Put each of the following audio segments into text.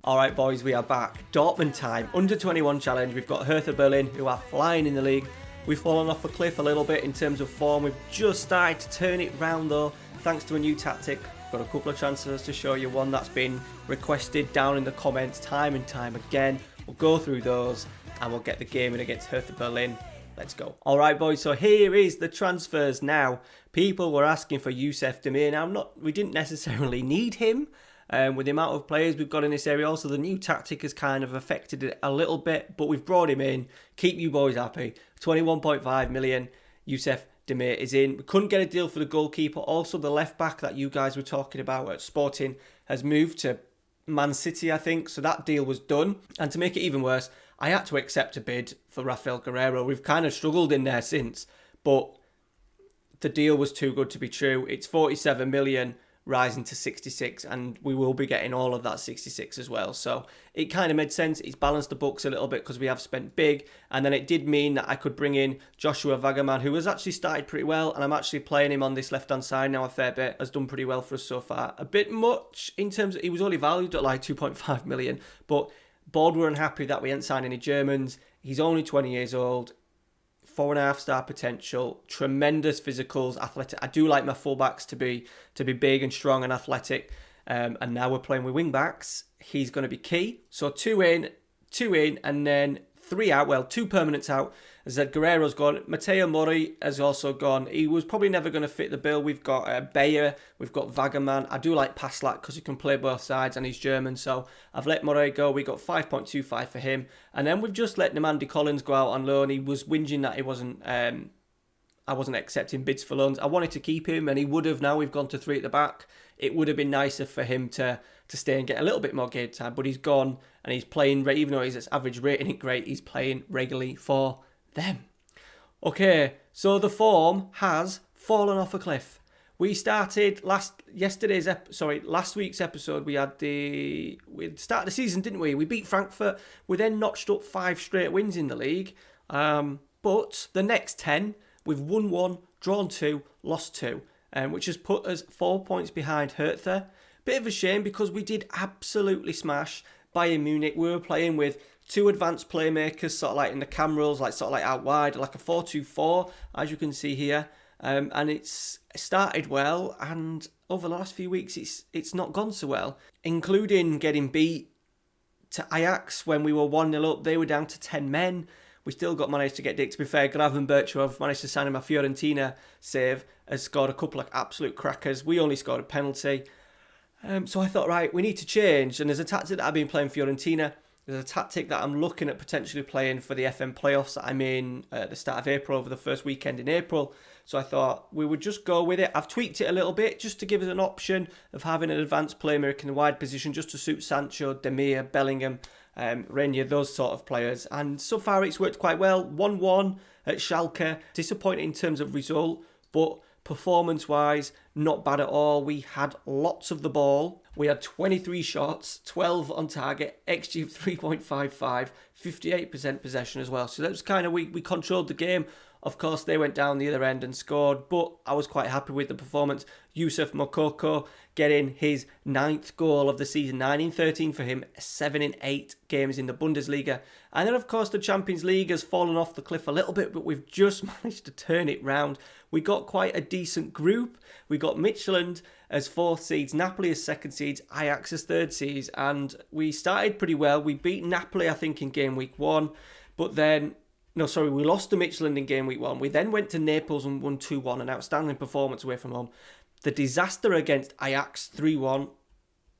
Alright boys, we are back. Dortmund time, under 21 challenge. We've got Hertha Berlin, who are flying in the league. We've fallen off a cliff a little bit in terms of form. We've just started to turn it round though, thanks to a new tactic. Got a couple of transfers to show you, one that's been requested down in the comments time and time again. We'll go through those and we'll get the game in against Hertha Berlin. Let's go. Alright boys, so here is the transfers now. People were asking for Youssef Demir. Now we didn't necessarily need him. With the amount of players we've got in this area, also the new tactic has kind of affected it a little bit, but we've brought him in. Keep you boys happy. 21.5 million. Youssef Demir is in. We couldn't get a deal for the goalkeeper. Also, the left back that you guys were talking about at Sporting has moved to Man City, I think. So that deal was done. And to make it even worse, I had to accept a bid for Rafael Guerreiro. We've kind of struggled in there since, but the deal was too good to be true. It's 47 million. Rising to 66, and we will be getting all of that 66 as well. So it kind of made sense. It's balanced the books a little bit because we have spent big, and then it did mean that I could bring in Joshua Vagaman, who has actually started pretty well, and I'm actually playing him on this left-hand side now a fair bit. Has done pretty well for us so far. A bit much in terms of, he was only valued at like 2.5 million, but board were unhappy that we hadn't signed any Germans. He's only 20 years old. 4.5-star potential, tremendous physicals, athletic. I do like my fullbacks to be big and strong and athletic. And now we're playing with wing backs. He's going to be key. So two in, and then 3 out. Well, 2 permanents out. As I said, Guerreiro's gone. Matteo Mori has also gone. He was probably never going to fit the bill. We've got Bayer. We've got Vagaman. I do like Paslak because he can play both sides and he's German. So I've let Mori go. We got 5.25 for him. And then we've just let Nemandi Collins go out on loan. He was whinging that he wasn't... I wasn't accepting bids for loans. I wanted to keep him and he would have. Now we've gone to 3 at the back. It would have been nicer for him to stay and get a little bit more game time. But he's gone and he's playing, even though his average rating ain't great, he's playing regularly for them. Okay, so the form has fallen off a cliff. We started last week's episode. We started the season, didn't we? We beat Frankfurt. We then notched up 5 straight wins in the league. But the next 10, we've won 1, drawn 2, lost 2, which has put us 4 points behind Hertha. Bit of a shame because we did absolutely smash Bayern Munich. We were playing with 2 advanced playmakers, sort of like in the cam roles, like sort of like out wide, like a 4-2-4, as you can see here. And it's started well, and over the last few weeks, it's not gone so well, including getting beat to Ajax when we were 1-0 up. They were down to 10 men. We still managed to get Dick. To be fair, Gravenberch managed to sign him a Fiorentina save, has scored a couple of absolute crackers. We only scored a penalty. So I thought, right, we need to change. And there's a tactic that I've been playing Fiorentina. There's a tactic that I'm looking at potentially playing for the FM playoffs that I'm in at the start of April, over the first weekend in April. So I thought we would just go with it. I've tweaked it a little bit just to give us an option of having an advanced playmaker in the wide position just to suit Sancho, Demir, Bellingham, Reyna, those sort of players. And so far it's worked quite well. 1-1 at Schalke. Disappointing in terms of result, but performance-wise, not bad at all. We had lots of the ball. We had 23 shots, 12 on target, XG of 3.55, 58% possession as well. So that was kind of, we controlled the game. Of course, they went down the other end and scored, but I was quite happy with the performance. Youssef Moukoko getting his 9th goal of the season, 9 in 13 for him, 7 in 8 games in the Bundesliga. And then, of course, the Champions League has fallen off the cliff a little bit, but we've just managed to turn it round. We got quite a decent group. We got Midtjylland as 4th seeds, Napoli as 2nd seeds, Ajax as 3rd seeds, and we started pretty well. We beat Napoli, I think, in game week 1, but then... we lost to Midtjylland in game week 1. We then went to Naples and won 2-1, an outstanding performance away from home. The disaster against Ajax, 3-1,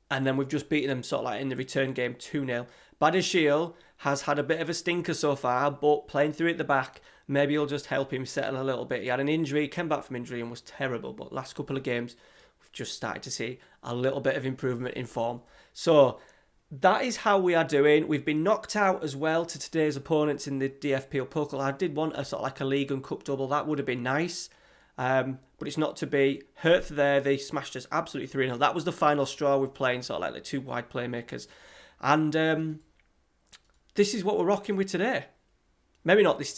and then we've just beaten them sort of like in the return game, 2-0. Badashil has had a bit of a stinker so far, but playing through at the back, maybe he'll just help him settle a little bit. He had an injury, came back from injury and was terrible, but last couple of games, we've just started to see a little bit of improvement in form. So... that is how we are doing. We've been knocked out as well to today's opponents in the DFB Pokal. I did want a sort of like a league and cup double. That would have been nice. But it's not to be. Hertha there, they smashed us absolutely 3-0. That was the final straw with playing sort of like the 2 wide playmakers. And this is what we're rocking with today. Maybe not this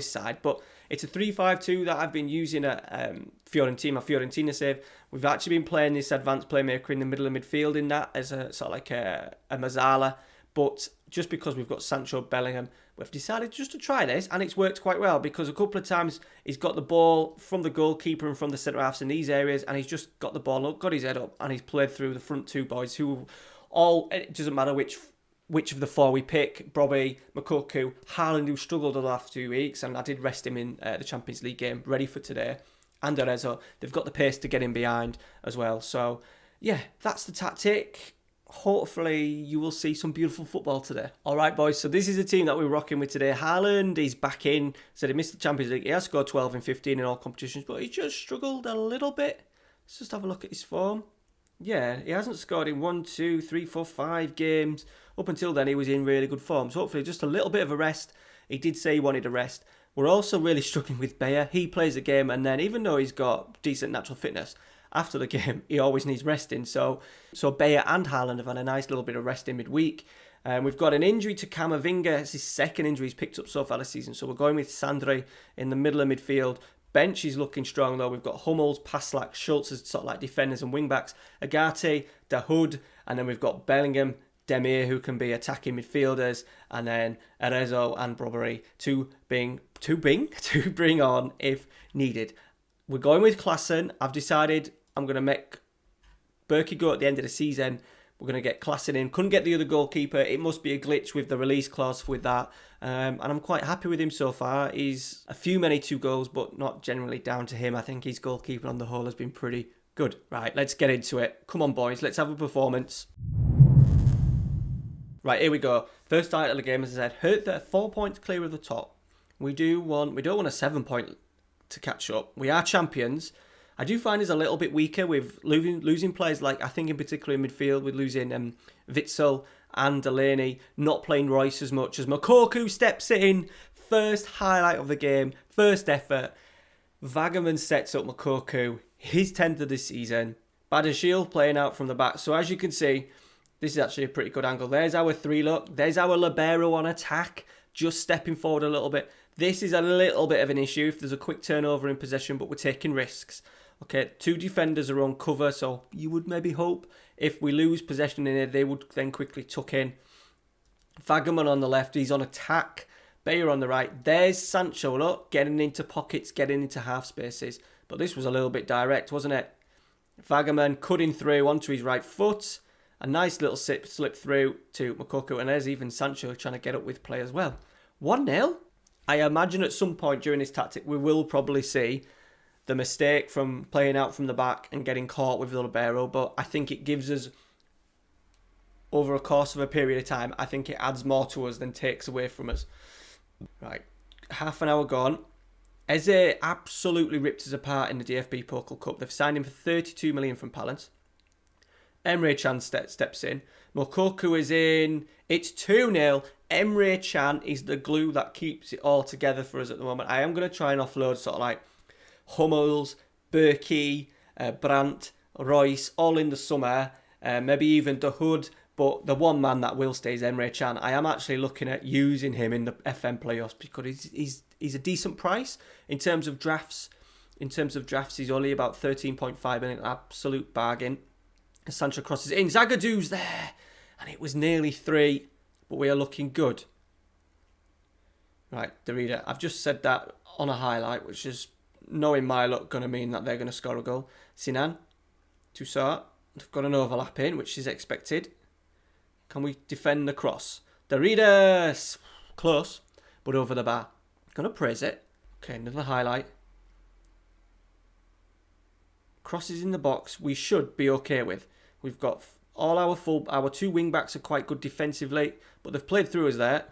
side, but it's a 3-5-2 that I've been using at Fiorentina save. We've actually been playing this advanced playmaker in the middle of midfield in that as a sort of like a Mazzala. But just because we've got Sancho, Bellingham, we've decided just to try this, and it's worked quite well because a couple of times he's got the ball from the goalkeeper and from the centre halves in these areas, and he's just got the ball up, got his head up, and he's played through the front two boys who all, it doesn't matter which of the four we pick, Bobby, Moukoko, Haaland, who struggled the last 2 weeks, and I did rest him in the Champions League game, ready for today, and Arezzo, they've got the pace to get him behind as well. So, yeah, that's the tactic. Hopefully, you will see some beautiful football today. All right, boys, so this is the team that we're rocking with today. Haaland is back in. Said he missed the Champions League. He has scored 12 and 15 in all competitions, but he just struggled a little bit. Let's just have a look at his form. Yeah, he hasn't scored in 1, 2, 3, 4, 5 games. Up until then, he was in really good form. So hopefully just a little bit of a rest. He did say he wanted a rest. We're also really struggling with Bayer. He plays a game, and then even though he's got decent natural fitness, after the game, he always needs resting. So Bayer and Haaland have had a nice little bit of rest in midweek. We've got an injury to Camavinga. It's his second injury he's picked up so far this season. So we're going with Sandri in the middle of midfield. Bench is looking strong though. We've got Hummels, Paslak, Schultz as sort of like defenders and wing-backs. Agate, Dahoud, and then we've got Bellingham, Demir, who can be attacking midfielders, and then Arezzo and Robbery to bring on if needed. We're going with Klaassen. I've decided I'm going to make Berkey go at the end of the season. We're going to get Klaassen in. Couldn't get the other goalkeeper. It must be a glitch with the release clause with that. And I'm quite happy with him so far. He's a few many 2 goals, but not generally down to him. I think his goalkeeper on the whole has been pretty good. Right, let's get into it. Come on, boys. Let's have a performance. Right, here we go. First title of the game, as I said, Hertha 4 points clear of the top. We don't want a 7 point to catch up. We are champions. I do find it's a little bit weaker with losing players, like I think in particular in midfield with losing Witsel and Delaney, not playing Royce as much as Moukoko steps in. First highlight of the game, first effort. Vagaman sets up Moukoko, his 10th of the season. Badashil playing out from the back. So as you can see, this is actually a pretty good angle. There's our 3 look. There's our libero on attack, just stepping forward a little bit. This is a little bit of an issue if there's a quick turnover in possession, but we're taking risks. Okay, 2 defenders are on cover, so you would maybe hope if we lose possession in here, they would then quickly tuck in. Vagaman on the left, he's on attack. Bayer on the right. There's Sancho, look, getting into pockets, getting into half spaces. But this was a little bit direct, wasn't it? Vagaman cutting through onto his right foot. A nice little slip through to Moukoko, and there's even Sancho trying to get up with play as well. 1-0. I imagine at some point during this tactic, we will probably see the mistake from playing out from the back and getting caught with the libero, but I think it gives us, over a course of a period of time, I think it adds more to us than takes away from us. Right, half an hour gone. Eze absolutely ripped us apart in the DFB Pokal Cup. They've signed him for 32 million from Palace. Emre Can steps in. Moukoko is in. It's 2-0. Emre Can is the glue that keeps it all together for us at the moment. I am going to try and offload sort of like Hummels, Berkey, Brandt, Royce, all in the summer. Maybe even the Hood. But the one man that will stay is Emre Can. I am actually looking at using him in the FM playoffs because he's a decent price in terms of drafts. In terms of drafts, he's only about 13.5 million, absolute bargain. Sancho crosses in. Zagadu's there. And it was nearly 3. But we are looking good. Right, the reader. I've just said that on a highlight, which is, knowing my luck, going to mean that they're going to score a goal. Sinan. Toussaint. They've got an overlap in, which is expected. Can we defend the cross? Doritas. Close. But over the bar. Going to praise it. Okay, another highlight. Crosses in the box. We should be okay with. We've got all our 2 wing backs are quite good defensively, but they've played through us there.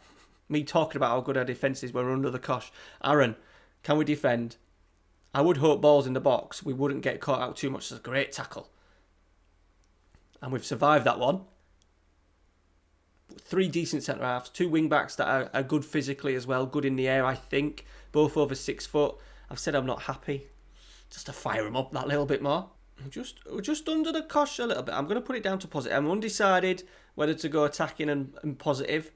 Me talking about how good our defences were under the cosh. Aaron, can we defend? I would hope balls in the box. We wouldn't get caught out too much. It's a great tackle. And we've survived that one. 3 decent centre halves, 2 wing backs that are good physically as well, good in the air, I think. Both over 6 foot. I've said I'm not happy. Just to fire them up that little bit more. Just under the cosh a little bit. I'm going to put it down to positive. I'm undecided whether to go attacking and positive.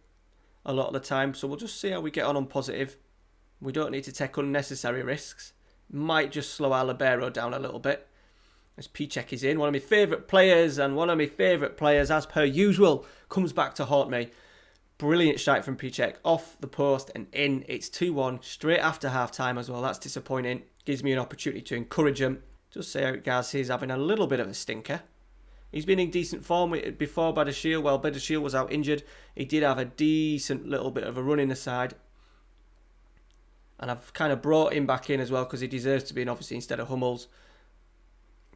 a lot of the time. So we'll just see how we get on positive. We don't need to take unnecessary risks. Might just slow our libero down a little bit. As Piszczek is in, one of my favourite players, and one of my favourite players, as per usual, comes back to haunt me. Brilliant strike from Piszczek, off the post and in. It's 2-1, straight after half-time as well. That's disappointing. Gives me an opportunity to encourage him. Just say Eric Garcia's having a little bit of a stinker. He's been in decent form before Badiashile. Well, Badiashile was out injured. He did have a decent little bit of a run in the side. And I've kind of brought him back in as well because he deserves to be in, obviously, instead of Hummels.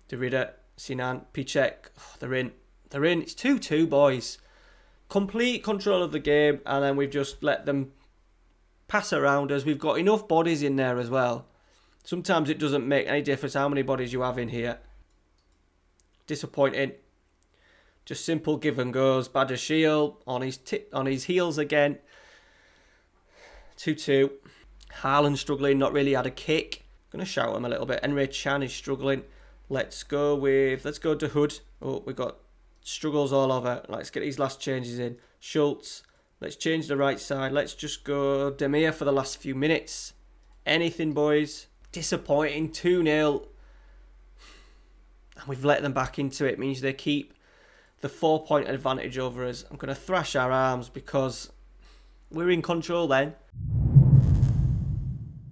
Derrida, Sinan, Piszczek. Oh, they're in. They're in. It's 2-2, boys. Complete control of the game, and then we've just let them pass around us. We've got enough bodies in there as well. Sometimes it doesn't make any difference how many bodies you have in here. Disappointing. Just simple give and goes. Badiashile on his heels again. 2-2. Haaland struggling, not really had a kick. Gonna shout him a little bit. Emre Can is struggling. Let's go to Hood. Oh, we've got struggles all over. Let's get these last changes in. Schultz. Let's change the right side. Let's just go Demir for the last few minutes. Anything, boys. Disappointing. 2-0. And we've let them back into it. It means they keep the 4-point advantage over us. I'm going to thrash our arms because we're in control then.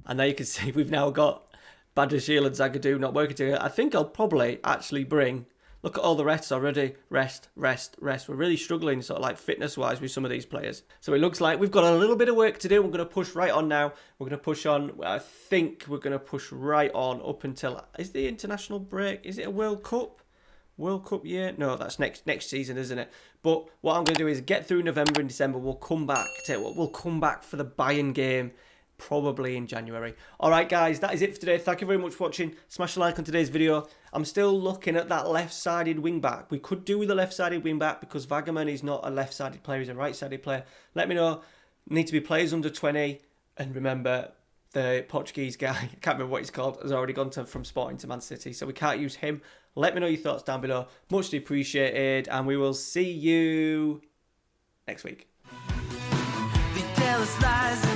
And there you can see we've now got Badiashile and Zagadou not working together. I think I'll probably actually bring... Look at all the rests already. Rest. We're really struggling sort of like fitness-wise with some of these players. So it looks like we've got a little bit of work to do. We're going to push right on now. We're going to push on. I think we're going to push right on up until... Is the international break? Is it a World Cup? World Cup year? No, that's next season, isn't it? But what I'm going to do is get through November and December. We'll come back for the Bayern game. Probably in January. Alright guys, that is it for today. Thank you very much for watching. Smash a like on today's video. I'm still looking at that left-sided wing-back. We could do with a left-sided wing-back because Vagaman is not a left-sided player, he's a right-sided player. Let me know. Need to be players under 20. And remember, the Portuguese guy, I can't remember what he's called, has already gone from Sporting to Man City. So we can't use him. Let me know your thoughts down below. Muchly appreciated. And we will see you next week. They tell us lies.